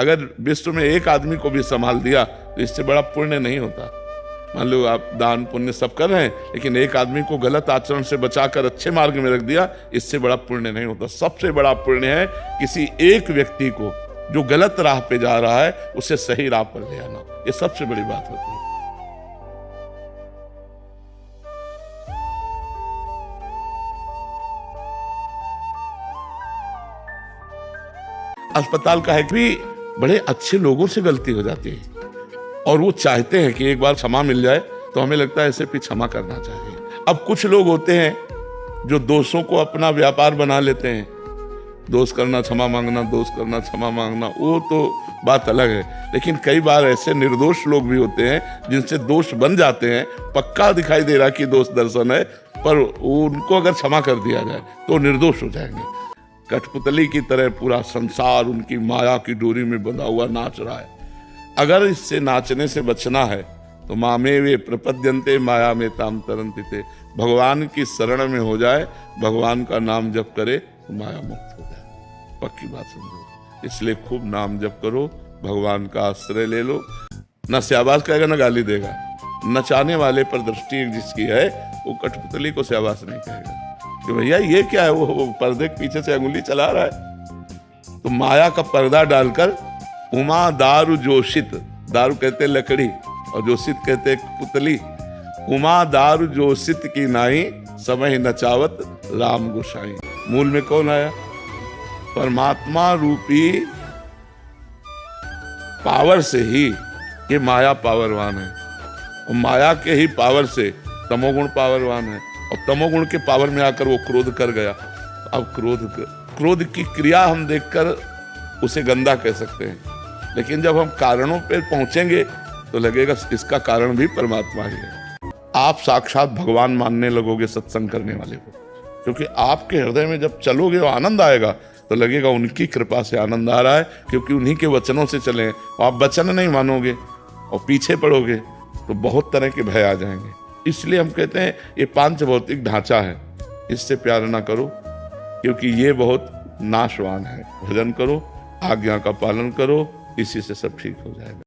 अगर विश्व में एक आदमी को भी संभाल दिया तो इससे बड़ा पुण्य नहीं होता। मान लो आप दान पुण्य सब कर रहे हैं, लेकिन एक आदमी को गलत आचरण से बचाकर अच्छे मार्ग में रख दिया, इससे बड़ा पुण्य नहीं होता। सबसे बड़ा पुण्य है किसी एक व्यक्ति को जो गलत राह पे जा रहा है उसे सही राह पर ले आना, ये सबसे बड़ी बात होती है। अस्पताल का है कि बड़े अच्छे लोगों से गलती हो जाती है और वो चाहते हैं कि एक बार क्षमा मिल जाए, तो हमें लगता है ऐसे भी क्षमा करना चाहिए। अब कुछ लोग होते हैं जो दोषों को अपना व्यापार बना लेते हैं, दोष करना क्षमा मांगना, दोष करना क्षमा मांगना, वो तो बात अलग है। लेकिन कई बार ऐसे निर्दोष लोग भी होते हैं जिनसे दोष बन जाते हैं, पक्का दिखाई दे रहा कि दोष दर्शन है, पर उनको अगर क्षमा कर दिया जाए तो निर्दोष हो जाएंगे। कठपुतली की तरह पूरा संसार उनकी माया की डोरी में बंधा हुआ नाच रहा है। अगर इससे नाचने से बचना है तो मामे वे प्रपद्यन्ते माया में ताम तरन्ति ते, भगवान की शरण में हो जाए, भगवान का नाम जप करे तो माया मुक्त हो जाए। पक्की बात समझो। इसलिए खूब नाम जप करो, भगवान का आश्रय ले लो। न शाबाश कहेगा न गाली देगा। नचाने वाले पर दृष्टि जिसकी है वो कठपुतली को शाबाश नहीं कहेगा कि भैया ये क्या है, वो पर्दे के पीछे से अंगुली चला रहा है। तो माया का पर्दा डालकर उमा दारू जोशित, दारू कहते लकड़ी और जोशित कहते पुतली, उमा दारू जोशित की नाई, समय नचावत राम गोसाई। मूल में कौन आया? परमात्मा रूपी पावर से ही ये माया पावरवान है, और माया के ही पावर से तमोगुण पावरवान है, और तमोगुण के पावर में आकर वो क्रोध कर गया। अब क्रोध की क्रिया हम देखकर उसे गंदा कह सकते हैं, लेकिन जब हम कारणों पे पहुंचेंगे तो लगेगा इसका कारण भी परमात्मा ही है। आप साक्षात भगवान मानने लगोगे सत्संग करने वाले को, क्योंकि आपके हृदय में जब चलोगे वो आनंद आएगा तो लगेगा उनकी कृपा से आनंद आ रहा है, क्योंकि उन्हीं के वचनों से चले। आप वचन नहीं मानोगे और पीछे पड़ोगे तो बहुत तरह के भय आ जाएंगे। इसलिए हम कहते हैं ये पांच भौतिक ढांचा है, इससे प्यार ना करो, क्योंकि ये बहुत नाशवान है। भजन करो, आज्ञा का पालन करो, इसी से सब ठीक हो जाएगा।